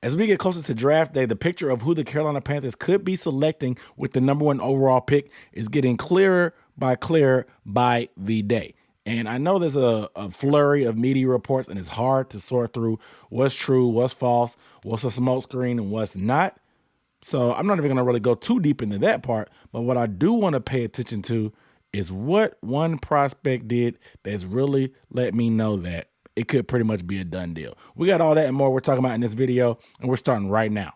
As we get closer to draft day, the picture of who the Carolina Panthers could be selecting with the #1 overall pick is getting clearer by the day. And I know there's a flurry of media reports, and it's hard to sort through what's true, what's false, what's a smokescreen, and what's not. So I'm not even going to really go too deep into that part. But what I do want to pay attention to is what one prospect did that's really let me know that it could pretty much be a done deal. We got all that and more we're talking about in this video, and we're starting right now.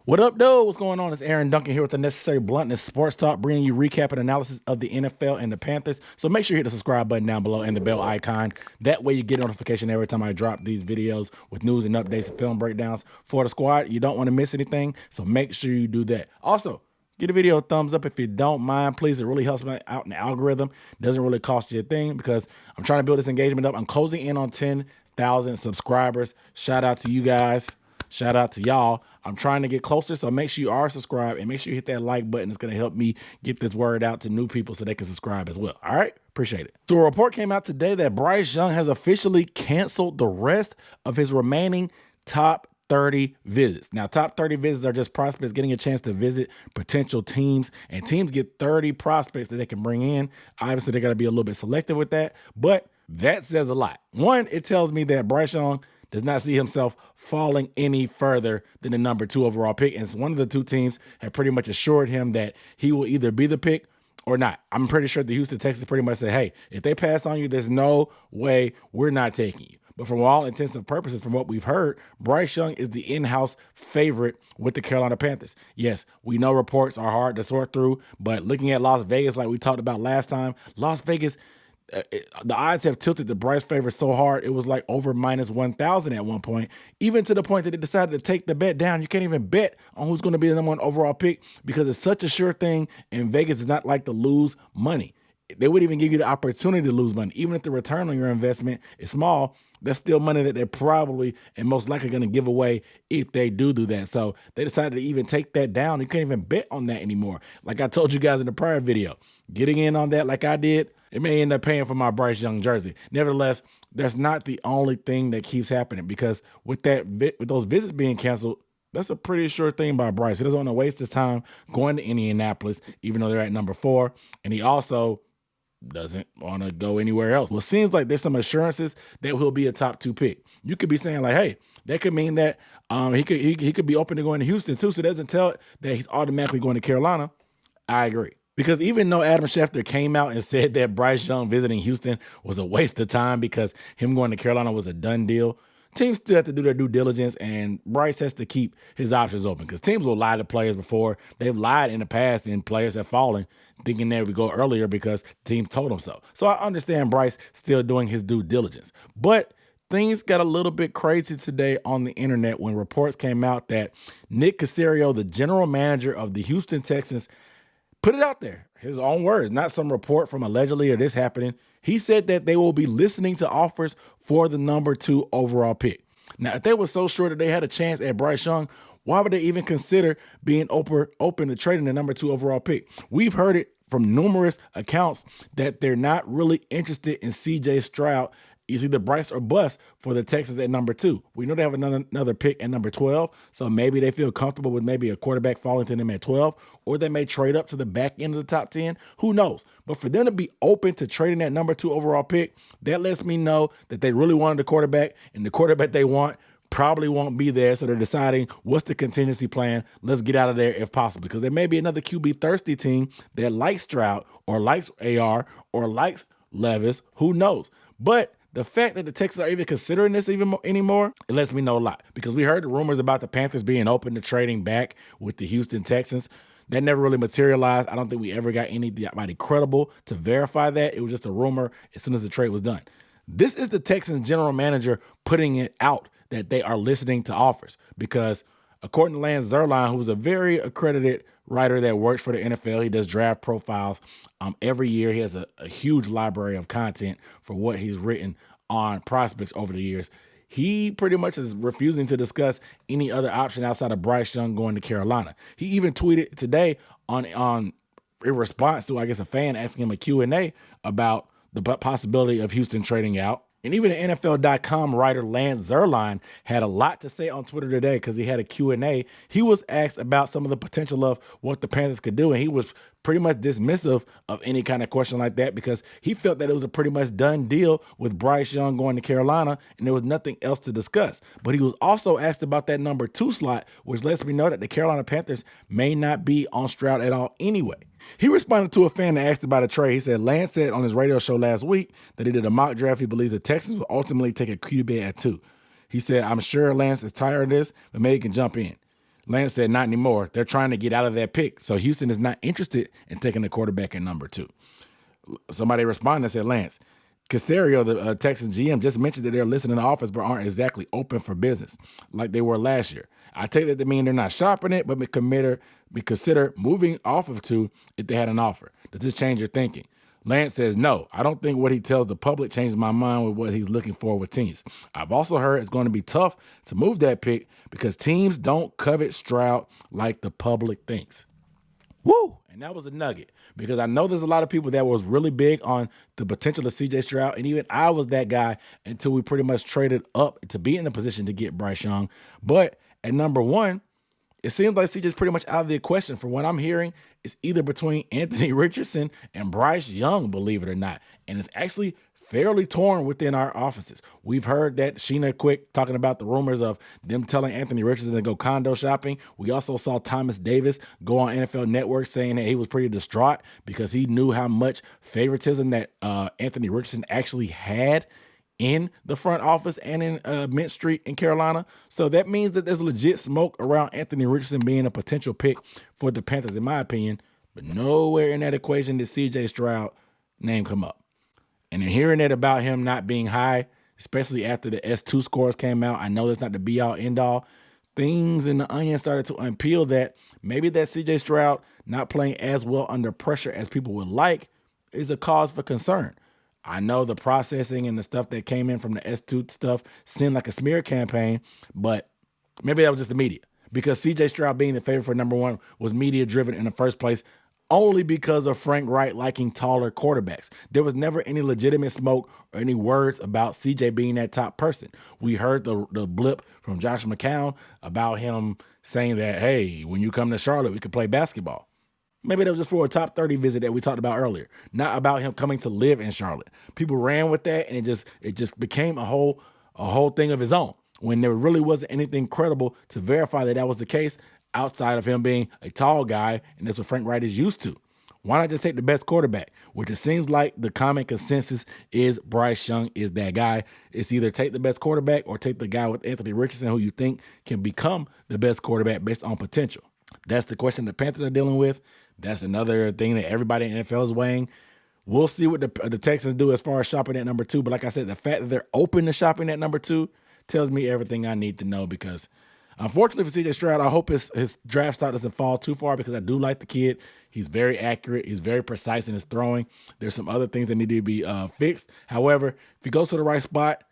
What up, though? What's going on? It's Aaron Duncan here with the Necessary Bluntness Sports Talk, bringing you recap and analysis of the NFL and the Panthers. So make sure you hit the subscribe button down below and the bell icon. That way you get notification every time I drop these videos with news and updates and film breakdowns for the squad. You don't want to miss anything, so make sure you do that. Also, give the video a thumbs up if you don't mind, please. It really helps me out in the algorithm. Doesn't really cost you a thing because I'm trying to build this engagement up. I'm closing in on 10,000 subscribers. Shout out to you guys. Shout out to y'all. I'm trying to get closer, so make sure you are subscribed and make sure you hit that like button. It's going to help me get this word out to new people so they can subscribe as well. All right? Appreciate it. So a report came out today that Bryce Young has officially canceled the rest of his remaining top 30 visits. Now, top 30 visits are just prospects getting a chance to visit potential teams, and teams get 30 prospects that they can bring in. Obviously, they got to be a little bit selective with that, but that says a lot. One, it tells me that Bryce Young does not see himself falling any further than the #2 overall pick. And one of the two teams have pretty much assured him that he will either be the pick or not. I'm pretty sure the Houston Texans pretty much said, hey, if they pass on you, there's no way we're not taking you. But from all intents and purposes, from what we've heard, Bryce Young is the in-house favorite with the Carolina Panthers. Yes, we know reports are hard to sort through, but looking at Las Vegas, like we talked about last time, Las Vegas, the odds have tilted the Bryce favor so hard, it was like over -1,000 at one point, even to the point that they decided to take the bet down. You can't even bet on who's going to be the #1 overall pick because it's such a sure thing, and Vegas does not like to lose money. They would even give you the opportunity to lose money. Even if the return on your investment is small, that's still money that they're probably and most likely going to give away if they do that. So they decided to even take that down. You can't even bet on that anymore. Like I told you guys in the prior video, getting in on that like I did, it may end up paying for my Bryce Young jersey. Nevertheless, that's not the only thing that keeps happening because with those visits being canceled, that's a pretty sure thing by Bryce. He doesn't want to waste his time going to Indianapolis, even though they're at #4. And he also doesn't want to go anywhere else. Well, it seems like there's some assurances that he'll be a top 2 pick. You could be saying like, hey, that could mean that he could be open to going to Houston too. So it doesn't tell that he's automatically going to Carolina. I agree. Because even though Adam Schefter came out and said that Bryce Young visiting Houston was a waste of time because him going to Carolina was a done deal, teams still have to do their due diligence, and Bryce has to keep his options open because teams will lie to players before. They've lied in the past, and players have fallen thinking they would go earlier because the team told them so. So I understand Bryce still doing his due diligence. But things got a little bit crazy today on the internet when reports came out that Nick Caserio, the general manager of the Houston Texans, put it out there, his own words, not some report from allegedly or this happening. He said that they will be listening to offers for the #2 overall pick. Now, if they were so sure that they had a chance at Bryce Young, why would they even consider being open to trading the #2 overall pick? We've heard it from numerous accounts that they're not really interested in CJ Stroud. It's either Bryce or bust for the Texans at #2. We know they have another pick at #12, so maybe they feel comfortable with maybe a quarterback falling to them at 12, or they may trade up to the back end of the top 10. Who knows? But for them to be open to trading that #2 overall pick, that lets me know that they really wanted the quarterback, and the quarterback they want probably won't be there, so they're deciding what's the contingency plan. Let's get out of there if possible, because there may be another QB thirsty team that likes Stroud or likes AR or likes Levis. Who knows? But the fact that the Texans are even considering this anymore, it lets me know a lot, because we heard the rumors about the Panthers being open to trading back with the Houston Texans. That never really materialized. I don't think we ever got anybody credible to verify that. It was just a rumor as soon as the trade was done. This is the Texans general manager putting it out that they are listening to offers, because according to Lance Zierlein, who's a very accredited writer that works for the NFL, he does draft profiles every year. He has a huge library of content for what he's written on prospects over the years. He pretty much is refusing to discuss any other option outside of Bryce Young going to Carolina. He even tweeted today on in response to, I guess, a fan asking him a Q&A about the possibility of Houston trading out. And even the NFL.com writer Lance Zierlein had a lot to say on Twitter today because he had a Q&A. He was asked about some of the potential of what the Panthers could do, and he was pretty much dismissive of any kind of question like that because he felt that it was a pretty much done deal with Bryce Young going to Carolina, and there was nothing else to discuss. But he was also asked about that number 2 slot, which lets me know that the Carolina Panthers may not be on Stroud at all anyway. He responded to a fan that asked about a trade. He said, Lance said on his radio show last week that he did a mock draft. He believes the Texans will ultimately take a QB at 2. He said, I'm sure Lance is tired of this, but maybe he can jump in. Lance said, not anymore. They're trying to get out of that pick. So Houston is not interested in taking the quarterback at number 2. Somebody responded and said, Lance, Casario, the Texans GM, just mentioned that they're listening to the office but aren't exactly open for business like they were last year. I take that to mean they're not shopping it, but be consider moving off of 2 if they had an offer. Does this change your thinking? Lance says, no, I don't think what he tells the public changes my mind with what he's looking for with teams. I've also heard it's going to be tough to move that pick because teams don't covet Stroud like the public thinks. Woo! And that was a nugget because I know there's a lot of people that was really big on the potential of C.J. Stroud, and even I was that guy until we pretty much traded up to be in the position to get Bryce Young. But at number 1, it seems like CJ's pretty much out of the equation. From what I'm hearing, it's either between Anthony Richardson and Bryce Young, believe it or not. And it's actually fairly torn within our offices. We've heard that Sheena Quick talking about the rumors of them telling Anthony Richardson to go condo shopping. We also saw Thomas Davis go on NFL Network saying that he was pretty distraught because he knew how much favoritism that Anthony Richardson actually had in the front office and in Mint Street in Carolina. So that means that there's legit smoke around Anthony Richardson being a potential pick for the Panthers, in my opinion. But nowhere in that equation did C.J. Stroud name come up. And then hearing that about him not being high, especially after the S2 scores came out, I know that's not the be-all, end-all. Things in the onion started to unpeel that maybe that C.J. Stroud not playing as well under pressure as people would like is a cause for concern. I know the processing and the stuff that came in from the S2 stuff seemed like a smear campaign, but maybe that was just the media. Because C.J. Stroud being the favorite for number 1 was media-driven in the first place only because of Frank Wright liking taller quarterbacks. There was never any legitimate smoke or any words about C.J. being that top person. We heard the blip from Josh McCown about him saying that, hey, when you come to Charlotte, we could play basketball. Maybe that was just for a top 30 visit that we talked about earlier, not about him coming to live in Charlotte. People ran with that, and it just became a whole thing of his own when there really wasn't anything credible to verify that was the case outside of him being a tall guy, and that's what Frank Wright is used to. Why not just take the best quarterback? Which it seems like the common consensus is Bryce Young is that guy. It's either take the best quarterback or take the guy with Anthony Richardson who you think can become the best quarterback based on potential. That's the question the Panthers are dealing with. That's another thing that everybody in the NFL is weighing. We'll see what the Texans do as far as shopping at number 2. But like I said, the fact that they're open to shopping at number 2 tells me everything I need to know because unfortunately for C.J. Stroud, I hope his draft stock doesn't fall too far because I do like the kid. He's very accurate. He's very precise in his throwing. There's some other things that need to be fixed. However, if he goes to the right spot,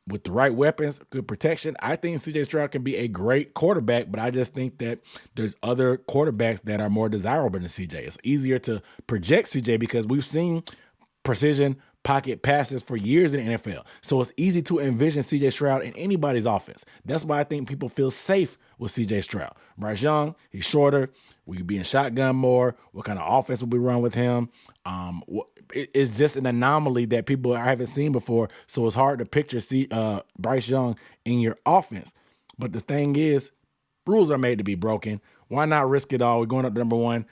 with the right weapons, good protection, I think C.J. Stroud can be a great quarterback, but I just think that there's other quarterbacks that are more desirable than C.J. It's easier to project C.J. because we've seen precision pocket passes for years in the NFL. So it's easy to envision C.J. Stroud in anybody's offense. That's why I think people feel safe with C.J. Stroud. Bryce Young, he's shorter. We could be in shotgun more. What kind of offense will we run with him? It's just an anomaly that people I haven't seen before. So it's hard to picture Bryce Young in your offense. But the thing is, rules are made to be broken. Why not risk it all? We're going up to number 1.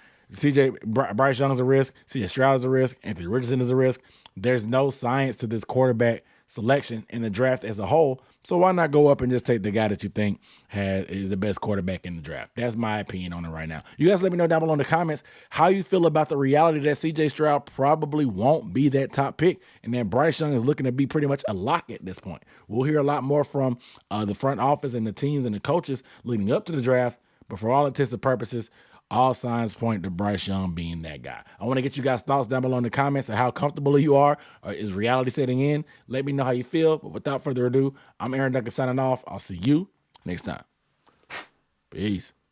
Bryce Young is a risk. C.J. Stroud is a risk. Anthony Richardson is a risk. There's no science to this quarterback selection in the draft as a whole. So why not go up and just take the guy that you think is the best quarterback in the draft? That's my opinion on it right now. You guys let me know down below in the comments how you feel about the reality that C.J. Stroud probably won't be that top pick and that Bryce Young is looking to be pretty much a lock at this point. We'll hear a lot more from the front office and the teams and the coaches leading up to the draft. But for all intents and purposes, all signs point to Bryce Young being that guy. I want to get you guys' thoughts down below in the comments on how comfortable you are. Is reality setting in? Let me know how you feel. But without further ado, I'm Aaron Duncan signing off. I'll see you next time. Peace.